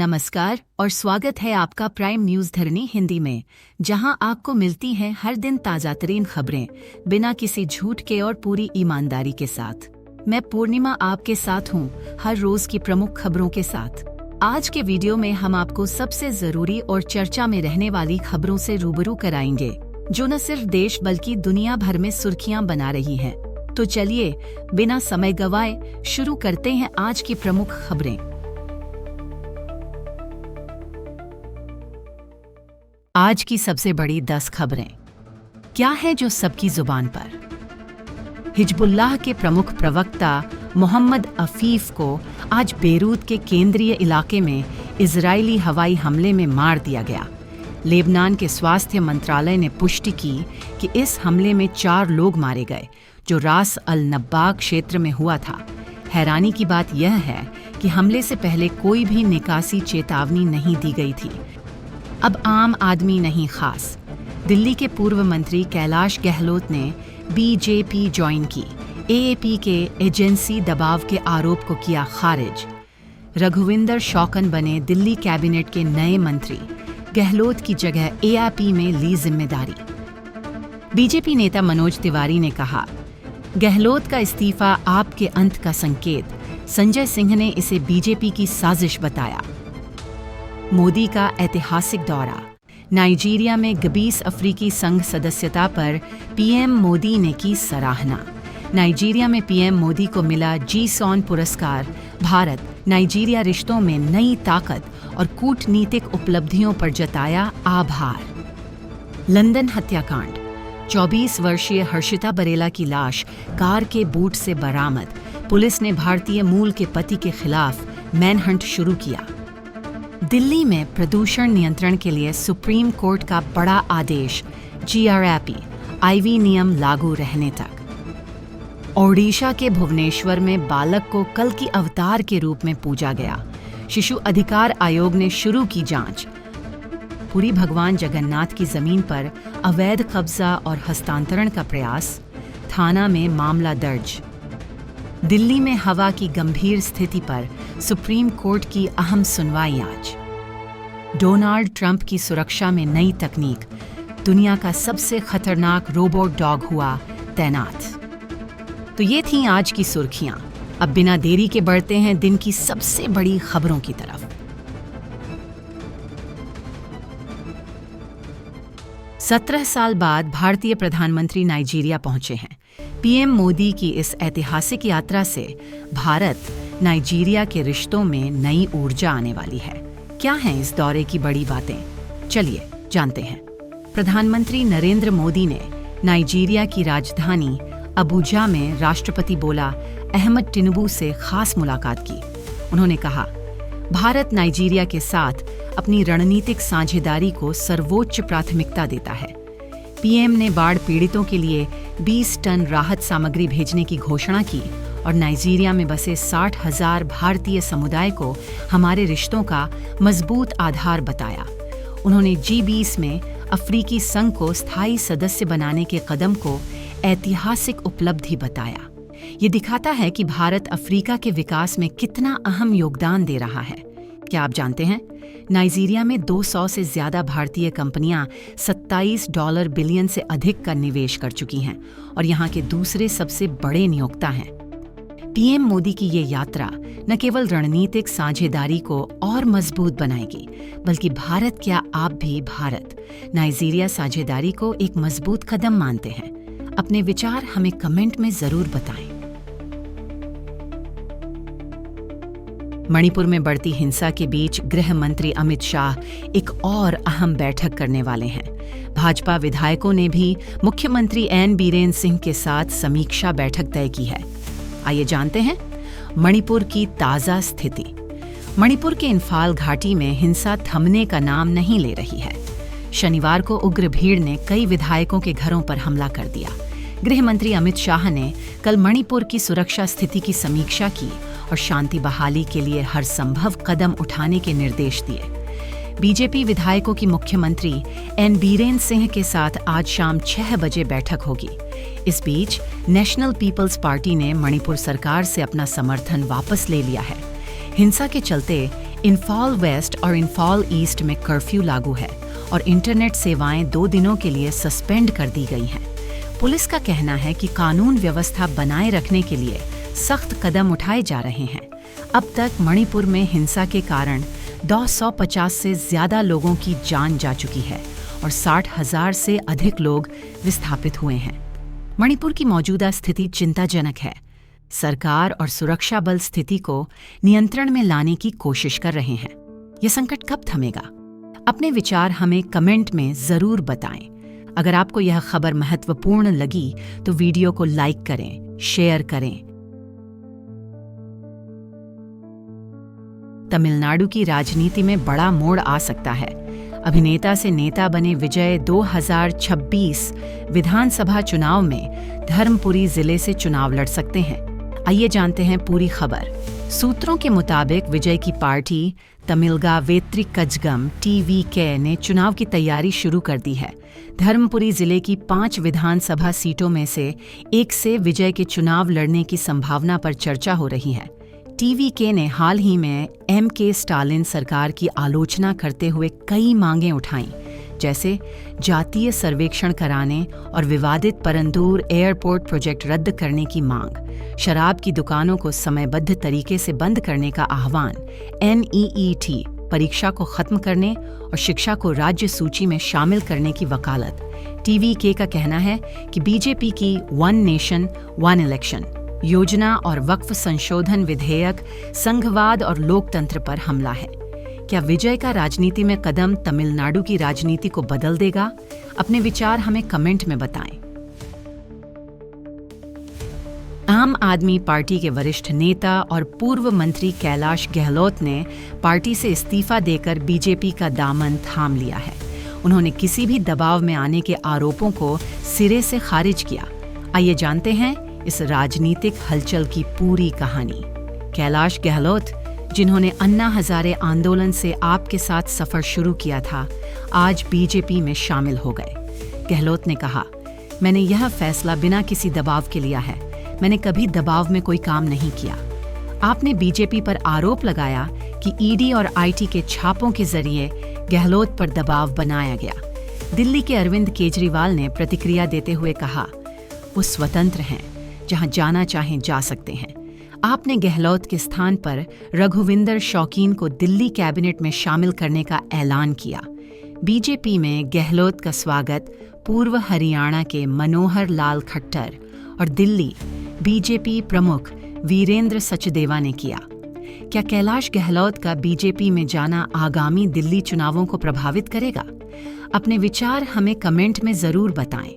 नमस्कार और स्वागत है आपका प्राइम न्यूज धरनी हिंदी में, जहां आपको मिलती हैं हर दिन ताजा तरीन खबरें बिना किसी झूठ के और पूरी ईमानदारी के साथ। मैं पूर्णिमा आपके साथ हूं हर रोज की प्रमुख खबरों के साथ। आज के वीडियो में हम आपको सबसे जरूरी और चर्चा में रहने वाली खबरों से रूबरू कराएंगे, जो न सिर्फ देश बल्कि दुनिया भर में सुर्खियां बना रही हैं। तो चलिए बिना समय गवाए शुरू करते हैं आज की प्रमुख खबरें। आज की सबसे बड़ी 10 खबरें क्या है जो सबकी जुबान पर। हिजबुल्लाह के प्रमुख प्रवक्ता मोहम्मद अफीफ को आज बेरूत के केंद्रीय इलाके में इजरायली हवाई हमले में मार दिया गया। लेबनान के स्वास्थ्य मंत्रालय ने पुष्टि की कि इस हमले में 4 लोग मारे गए, जो रास अल नब्बा क्षेत्र में हुआ था। हैरानी की बात यह है कि हमले से पहले कोई भी निकासी चेतावनी नहीं दी गई थी। अब आम आदमी नहीं, खास दिल्ली के पूर्व मंत्री कैलाश गहलोत ने बीजेपी ज्वाइन की। एएपी के एजेंसी दबाव के आरोप को किया खारिज। रघुविंदर शौकन बने दिल्ली कैबिनेट के नए मंत्री। गहलोत की जगह एएपी में ली जिम्मेदारी। बीजेपी नेता मनोज तिवारी ने कहा, गहलोत का इस्तीफा आपके अंत का संकेत। संजय सिंह ने इसे बीजेपी की साजिश बताया। मोदी का ऐतिहासिक दौरा। नाइजीरिया में गबीस अफ्रीकी संघ सदस्यता पर पीएम मोदी ने की सराहना। नाइजीरिया में पीएम मोदी को मिला जी-सॉन पुरस्कार। भारत नाइजीरिया रिश्तों में नई ताकत और कूटनीतिक उपलब्धियों पर जताया आभार। लंदन हत्याकांड। 24 वर्षीय हर्षिता बरेला की लाश कार के बूट से बरामद। पुलिस ने भारतीय मूल के पति के खिलाफ मैनहंट शुरू किया। दिल्ली में प्रदूषण नियंत्रण के लिए सुप्रीम कोर्ट का बड़ा आदेश। जीआरएपी आईवी नियम लागू रहने तक। ओडिशा के भुवनेश्वर में बालक को कल की अवतार के रूप में पूजा गया। शिशु अधिकार आयोग ने शुरू की जांच। पुरी भगवान जगन्नाथ की जमीन पर अवैध कब्जा और हस्तांतरण का प्रयास। थाना में मामला दर्ज। दिल्ली में हवा की गंभीर स्थिति पर सुप्रीम कोर्ट की अहम सुनवाई आज। डोनाल्ड ट्रंप की सुरक्षा में नई तकनीक। दुनिया का सबसे खतरनाक रोबोट डॉग हुआ तैनात। तो ये थीं आज की सुर्खियां। अब बिना देरी के बढ़ते हैं दिन की सबसे बड़ी खबरों की तरफ। 17 साल बाद भारतीय प्रधानमंत्री नाइजीरिया पहुंचे हैं। पीएम मोदी की इस ऐतिहासिक यात्रा से भारत नाइजीरिया के रिश्तों में नई ऊर्जा आने वाली है। क्या हैं इस दौरे की बड़ी बातें? चलिए जानते हैं। प्रधानमंत्री नरेंद्र मोदी ने नाइजीरिया की राजधानी अबुजा में राष्ट्रपति बोला अहमद टिनुबू से खास मुलाकात की। उन्होंने कहा, भारत नाइजीरिया के साथ अपनी रणनीतिक साझेदारी को सर्वोच्च प्राथमिकता देता है। पीएम ने बाढ़ पीड़ितों के लिए 20 टन राहत सामग्री भेजने की घोषणा की और नाइजीरिया में बसे 60,000 भारतीय समुदाय को हमारे रिश्तों का मजबूत आधार बताया। उन्होंने G20 में अफ्रीकी संघ को स्थायी सदस्य बनाने के कदम को ऐतिहासिक उपलब्धि बताया। ये दिखाता है कि भारत अफ्रीका के विकास में कितना अहम योगदान दे रहा है। क्या आप जानते हैं, नाइजीरिया में 200 से ज्यादा भारतीय कंपनियां $27 बिलियन से अधिक का निवेश कर चुकी हैं और यहाँ के दूसरे सबसे बड़े नियोक्ता हैं। पीएम मोदी की ये यात्रा न केवल रणनीतिक साझेदारी को और मजबूत बनाएगी, बल्कि भारत क्या आप भी भारत नाइजीरिया साझेदारी को एक मजबूत कदम मानते हैं। अपने विचार हमें कमेंट में जरूर बताएं। मणिपुर में बढ़ती हिंसा के बीच गृह मंत्री अमित शाह एक और अहम बैठक करने वाले हैं। भाजपा विधायकों ने भी मुख्यमंत्री एन बीरेन सिंह के साथ समीक्षा बैठक तय की है। आइए जानते हैं मणिपुर की ताजा स्थिति। मणिपुर के इंफाल घाटी में हिंसा थमने का नाम नहीं ले रही है। शनिवार को उग्र भीड़ ने कई विधायकों के घरों पर हमला कर दिया। गृह मंत्री अमित शाह ने कल मणिपुर की सुरक्षा स्थिति की समीक्षा की और शांति बहाली के लिए हर संभव कदम उठाने के निर्देश दिए। बीजेपी विधायकों की मुख्यमंत्री एन बीरेन सिंह के साथ आज शाम 6 बजे बैठक होगी। इस बीच नेशनल पीपल्स पार्टी ने मणिपुर सरकार से अपना समर्थन वापस ले लिया है। हिंसा के चलते इंफॉल वेस्ट और इंफॉल ईस्ट में कर्फ्यू लागू है और इंटरनेट सेवाएं 2 दिनों के लिए सस्पेंड कर दी गई हैं। पुलिस का कहना है कि कानून व्यवस्था बनाए रखने के लिए सख्त कदम उठाए जा रहे हैं। अब तक मणिपुर में हिंसा के कारण 250 से ज्यादा लोगों की जान जा चुकी है और 60,000 से अधिक लोग विस्थापित हुए हैं। मणिपुर की मौजूदा स्थिति चिंताजनक है। सरकार और सुरक्षा बल स्थिति को नियंत्रण में लाने की कोशिश कर रहे हैं। यह संकट कब थमेगा? अपने विचार हमें कमेंट में जरूर बताएं। अगर आपको यह खबर महत्वपूर्ण लगी तो वीडियो को लाइक करें, शेयर करें। तमिलनाडु की राजनीति में बड़ा मोड़ आ सकता है। अभिनेता से नेता बने विजय 2026 विधानसभा चुनाव में धर्मपुरी जिले से चुनाव लड़ सकते हैं। आइए जानते हैं पूरी खबर। सूत्रों के मुताबिक विजय की पार्टी तमिलगा वेत्रिक कजगम TVK ने चुनाव की तैयारी शुरू कर दी है। धर्मपुरी जिले की 5 विधानसभा सीटों में से एक से विजय के चुनाव लड़ने की संभावना पर चर्चा हो रही है। TVK ने हाल ही में MK स्टालिन सरकार की आलोचना करते हुए कई मांगें उठाईं, जैसे जातीय सर्वेक्षण कराने और विवादित परंदूर एयरपोर्ट प्रोजेक्ट रद्द करने की मांग, शराब की दुकानों को समयबद्ध तरीके से बंद करने का आह्वान, NEET परीक्षा को खत्म करने और शिक्षा को राज्य सूची में शामिल करने की वकालत। TVK का कहना है कि BJP की वन नेशन वन इलेक्शन योजना और वक्फ संशोधन विधेयक संघवाद और लोकतंत्र पर हमला है। क्या विजय का राजनीति में कदम तमिलनाडु की राजनीति को बदल देगा? अपने विचार हमें कमेंट में बताएं। आम आदमी पार्टी के वरिष्ठ नेता और पूर्व मंत्री कैलाश गहलोत ने पार्टी से इस्तीफा देकर बीजेपी का दामन थाम लिया है। उन्होंने किसी भी दबाव में आने के आरोपों को सिरे से खारिज किया। आइए जानते हैं इस राजनीतिक हलचल की पूरी कहानी। कैलाश गहलोत, जिन्होंने अन्ना हजारे आंदोलन से आपके साथ सफर शुरू किया था, आज बीजेपी में शामिल हो गए। गहलोत ने कहा, मैंने यह फैसला बिना किसी दबाव के लिया है। मैंने कभी दबाव में कोई काम नहीं किया। आपने बीजेपी पर आरोप लगाया कि ईडी और IT के छापों के जरिए गहलोत पर दबाव बनाया गया। दिल्ली के अरविंद केजरीवाल ने प्रतिक्रिया देते हुए कहा, वो स्वतंत्र हैं, जहां जाना चाहें जा सकते हैं। आपने गहलोत के स्थान पर रघुविंदर शौकीन को दिल्ली कैबिनेट में शामिल करने का ऐलान किया। बीजेपी में गहलोत का स्वागत पूर्व हरियाणा के मनोहर लाल खट्टर और दिल्ली बीजेपी प्रमुख वीरेंद्र सचदेवा ने किया। क्या कैलाश गहलोत का बीजेपी में जाना आगामी दिल्ली चुनावों को प्रभावित करेगा? अपने विचार हमें कमेंट में जरूर बताएं।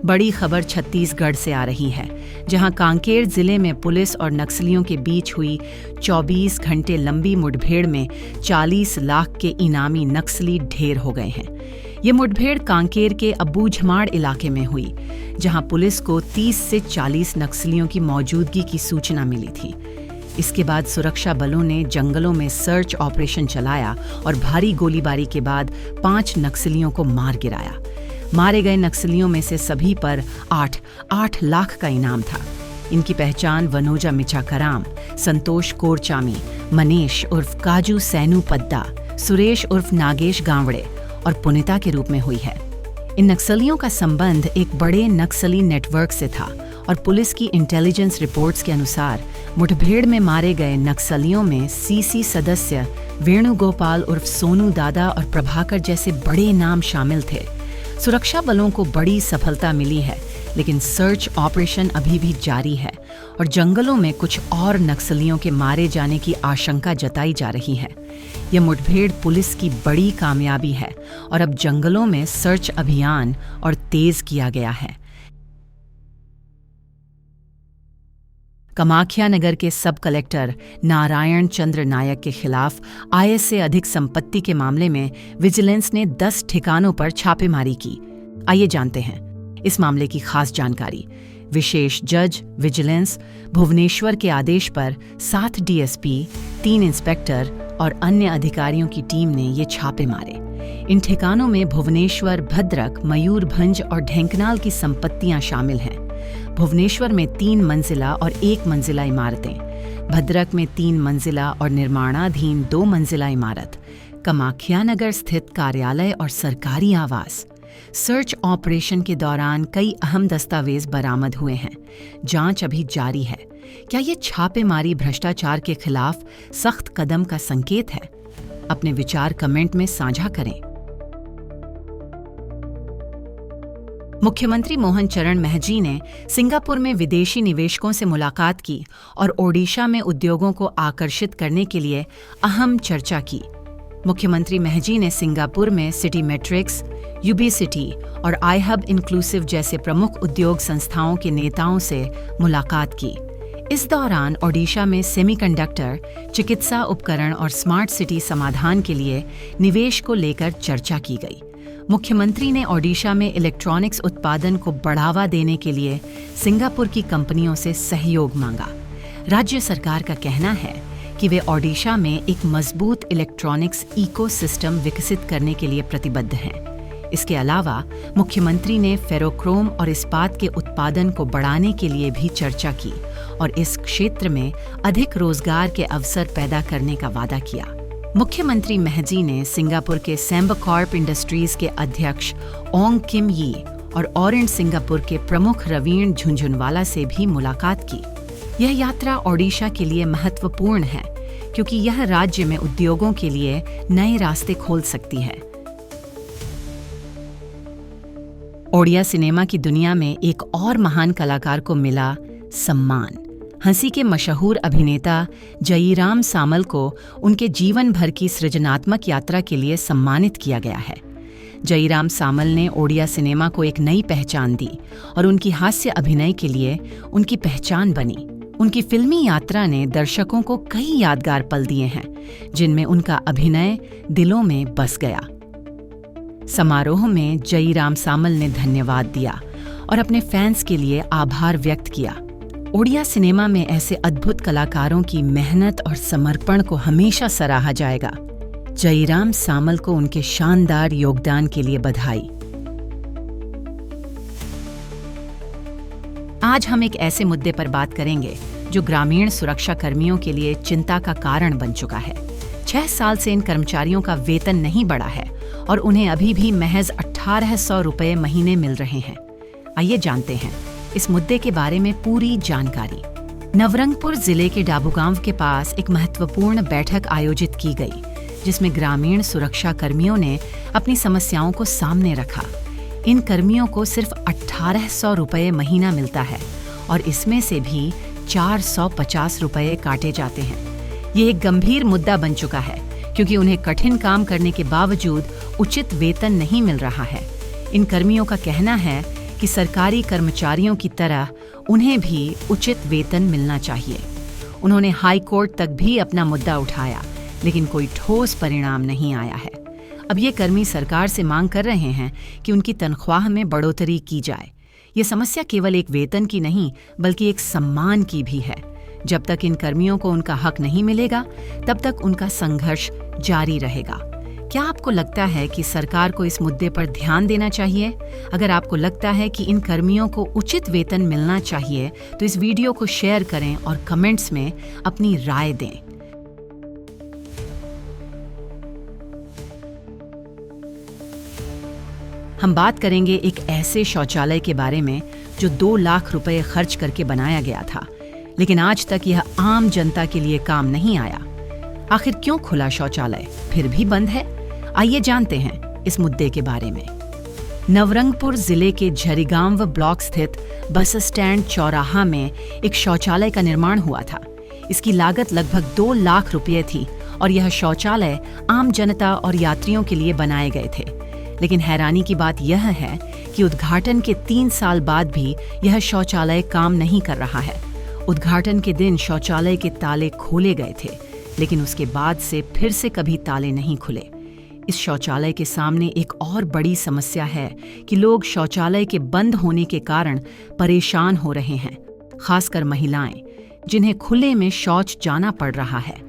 बड़ी खबर छत्तीसगढ़ से आ रही है, जहां कांकेर जिले में पुलिस और नक्सलियों के बीच हुई 24 घंटे लंबी मुठभेड़ में 40 लाख के इनामी नक्सली ढेर हो गए हैं। ये मुठभेड़ कांकेर के अबूझमाड़ इलाके में हुई, जहां पुलिस को 30 से 40 नक्सलियों की मौजूदगी की सूचना मिली थी। इसके बाद सुरक्षा बलों ने जंगलों में सर्च ऑपरेशन चलाया और भारी गोलीबारी के बाद 5 नक्सलियों को मार गिराया। मारे गए नक्सलियों में से सभी पर 8 लाख का इनाम था। इनकी पहचान वनोजा मिचाकराम, संतोष कोरचामी, मनीष उर्फ काजू सैनू पद्दा, सुरेश उर्फ नागेश गांवड़े और पुनिता के रूप में हुई है। इन नक्सलियों का संबंध एक बड़े नक्सली नेटवर्क से था और पुलिस की इंटेलिजेंस रिपोर्ट्स के अनुसार मुठभेड़ में मारे गए नक्सलियों में CC सदस्य वेणुगोपाल उर्फ सोनू दादा और प्रभाकर जैसे बड़े नाम शामिल थे। सुरक्षा बलों को बड़ी सफलता मिली है, लेकिन सर्च ऑपरेशन अभी भी जारी है और जंगलों में कुछ और नक्सलियों के मारे जाने की आशंका जताई जा रही है। यह मुठभेड़ पुलिस की बड़ी कामयाबी है और अब जंगलों में सर्च अभियान और तेज किया गया है। कामाख्या नगर के सब कलेक्टर नारायण चंद्र नायक के खिलाफ आय से अधिक संपत्ति के मामले में विजिलेंस ने 10 ठिकानों पर छापेमारी की। आइए जानते हैं इस मामले की खास जानकारी। विशेष जज विजिलेंस भुवनेश्वर के आदेश पर 7 DSP, 3 इंस्पेक्टर और अन्य अधिकारियों की टीम ने ये छापे मारे। इन ठिकानों में भुवनेश्वर, भद्रक, मयूरभंज और ढेंकनाल की संपत्तियां शामिल हैं। भुवनेश्वर में 3 मंजिला और 1 मंजिला इमारतें, भद्रक में 3 मंजिला और निर्माणाधीन 2 मंजिला इमारत, कामाख्या नगर स्थित कार्यालय और सरकारी आवास। सर्च ऑपरेशन के दौरान कई अहम दस्तावेज बरामद हुए हैं। जांच अभी जारी है। क्या ये छापेमारी भ्रष्टाचार के खिलाफ सख्त कदम का संकेत है? अपने विचार कमेंट में साझा करें। मुख्यमंत्री मोहन चरण महजी ने सिंगापुर में विदेशी निवेशकों से मुलाकात की और ओडिशा में उद्योगों को आकर्षित करने के लिए अहम चर्चा की। मुख्यमंत्री महजी ने सिंगापुर में सिटी मैट्रिक्स, यूबी सिटी और आईहब इंक्लूसिव जैसे प्रमुख उद्योग संस्थाओं के नेताओं से मुलाकात की। इस दौरान ओडिशा में सेमीकंडक्टर, चिकित्सा उपकरण और स्मार्ट सिटी समाधान के लिए निवेश को लेकर चर्चा की गई। मुख्यमंत्री ने ओडिशा में इलेक्ट्रॉनिक्स उत्पादन को बढ़ावा देने के लिए सिंगापुर की कंपनियों से सहयोग मांगा। राज्य सरकार का कहना है कि वे ओडिशा में एक मजबूत इलेक्ट्रॉनिक्स इकोसिस्टम विकसित करने के लिए प्रतिबद्ध हैं। इसके अलावा मुख्यमंत्री ने फेरोक्रोम और इस्पात के उत्पादन को बढ़ाने के लिए भी चर्चा की और इस क्षेत्र में अधिक रोजगार के अवसर पैदा करने का वादा किया। मुख्यमंत्री महजी ने सिंगापुर के सैम्बकॉर्प इंडस्ट्रीज के अध्यक्ष ओंग किम यी और ऑरेंज सिंगापुर के प्रमुख रवीण झुंझुनवाला से भी मुलाकात की। यह यात्रा ओडिशा के लिए महत्वपूर्ण है क्योंकि यह राज्य में उद्योगों के लिए नए रास्ते खोल सकती है। ओडिया सिनेमा की दुनिया में एक और महान कलाकार को मिला सम्मान। हंसी के मशहूर अभिनेता जयीराम सामल को उनके जीवन भर की सृजनात्मक यात्रा के लिए सम्मानित किया गया है। जयीराम सामल ने ओडिया सिनेमा को एक नई पहचान दी और उनकी हास्य अभिनय के लिए उनकी पहचान बनी। उनकी फिल्मी यात्रा ने दर्शकों को कई यादगार पल दिए हैं, जिनमें उनका अभिनय दिलों में बस गया। समारोह में जयीराम सामल ने धन्यवाद दिया और अपने फैंस के लिए आभार व्यक्त किया। ओडिया सिनेमा में ऐसे अद्भुत कलाकारों की मेहनत और समर्पण को हमेशा सराहा जाएगा। जयीराम सामल को उनके शानदार योगदान के लिए बधाई। आज हम एक ऐसे मुद्दे पर बात करेंगे जो ग्रामीण सुरक्षा कर्मियों के लिए चिंता का कारण बन चुका है। 6 साल से इन कर्मचारियों का वेतन नहीं बढ़ा है और उन्हें अभी भी महज 1800 रुपये महीने मिल रहे हैं। आइए जानते हैं इस मुद्दे के बारे में पूरी जानकारी। नवरंगपुर जिले के डाबूगांव के पास एक महत्वपूर्ण बैठक आयोजित की गई, जिसमें ग्रामीण सुरक्षा कर्मियों ने अपनी समस्याओं को सामने रखा। इन कर्मियों को सिर्फ 1800 रुपये महीना मिलता है और इसमें से भी 450 रुपये काटे जाते हैं। ये एक गंभीर मुद्दा बन चुका है क्योंकि उन्हें कठिन काम करने के बावजूद उचित वेतन नहीं मिल रहा है। इन कर्मियों का कहना है कि सरकारी कर्मचारियों की तरह उन्हें भी उचित वेतन मिलना चाहिए। उन्होंने हाई कोर्ट तक भी अपना मुद्दा उठाया, लेकिन कोई ठोस परिणाम नहीं आया है। अब ये कर्मी सरकार से मांग कर रहे हैं कि उनकी तनख्वाह में बढ़ोतरी की जाए। ये समस्या केवल एक वेतन की नहीं, बल्कि एक सम्मान की भी है। जब तक इन कर्मियों को उनका हक नहीं मिलेगा, तब तक उनका संघर्ष जारी रहेगा। क्या आपको लगता है कि सरकार को इस मुद्दे पर ध्यान देना चाहिए? अगर आपको लगता है कि इन कर्मियों को उचित वेतन मिलना चाहिए, तो इस वीडियो को शेयर करें और कमेंट्स में अपनी राय दें। हम बात करेंगे एक ऐसे शौचालय के बारे में जो 2 लाख रुपए खर्च करके बनाया गया था, लेकिन आज तक यह आम जनता के लिए काम नहीं आया। आखिर क्यों खुला शौचालय फिर भी बंद है? आइए जानते हैं इस मुद्दे के बारे में। नवरंगपुर जिले के झरीगांव ब्लॉक स्थित बस स्टैंड चौराहा में एक शौचालय का निर्माण हुआ था। इसकी लागत लगभग 2 लाख रुपये थी और यह शौचालय आम जनता और यात्रियों के लिए बनाए गए थे। लेकिन हैरानी की बात यह है कि उद्घाटन के 3 साल बाद भी यह शौचालय काम नहीं कर रहा है। उद्घाटन के दिन शौचालय के ताले खोले गए थे, लेकिन उसके बाद से फिर से कभी ताले नहीं खुले। इस शौचालय के सामने एक और बड़ी समस्या है कि लोग शौचालय के बंद होने के कारण परेशान हो रहे हैं, खासकर महिलाएं, जिन्हें खुले में शौच जाना पड़ रहा है।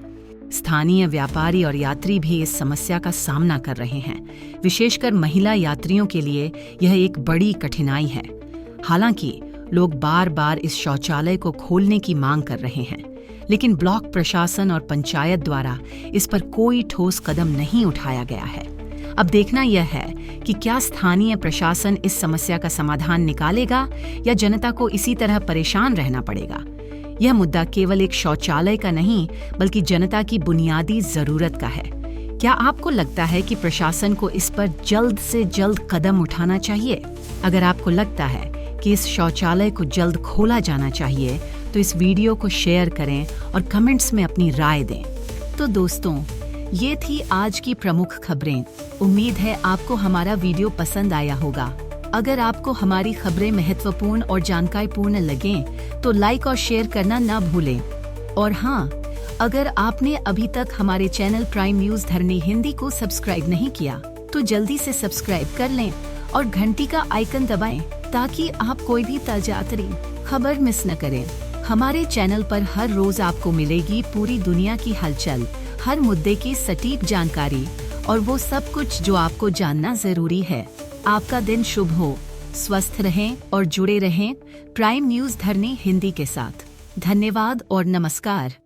स्थानीय व्यापारी और यात्री भी इस समस्या का सामना कर रहे हैं। विशेषकर महिला यात्रियों के लिए यह एक बड़ी कठिनाई है। हालांकि लोग बार बार इस शौचालय को खोलने की मांग कर रहे हैं, लेकिन ब्लॉक प्रशासन और पंचायत द्वारा इस पर कोई ठोस कदम नहीं उठाया गया है। अब देखना यह है कि क्या स्थानीय प्रशासन इस समस्या का समाधान निकालेगा या जनता को इसी तरह परेशान रहना पड़ेगा। यह मुद्दा केवल एक शौचालय का नहीं बल्कि जनता की बुनियादी जरूरत का है। क्या आपको लगता है कि प्रशासन को इस पर जल्द से जल्द कदम उठाना चाहिए? अगर आपको लगता है कि इस शौचालय को जल्द खोला जाना चाहिए तो इस वीडियो को शेयर करें और कमेंट्स में अपनी राय दें। तो दोस्तों, ये थी आज की प्रमुख खबरें। उम्मीद है आपको हमारा वीडियो पसंद आया होगा। अगर आपको हमारी खबरें महत्वपूर्ण और जानकारीपूर्ण लगें तो लाइक और शेयर करना ना भूलें। और हाँ, अगर आपने अभी तक हमारे चैनल प्राइम न्यूज धरनी हिंदी को सब्सक्राइब नहीं किया तो जल्दी से सब्सक्राइब कर लें और घंटी का आइकन दबाएं ताकि आप कोई भी ताज़ा-तरीन खबर मिस न करें। हमारे चैनल पर हर रोज आपको मिलेगी पूरी दुनिया की हलचल, हर मुद्दे की सटीक जानकारी और वो सब कुछ जो आपको जानना जरूरी है। आपका दिन शुभ हो, स्वस्थ रहें और जुड़े रहें प्राइम न्यूज धरनी हिंदी के साथ। धन्यवाद और नमस्कार।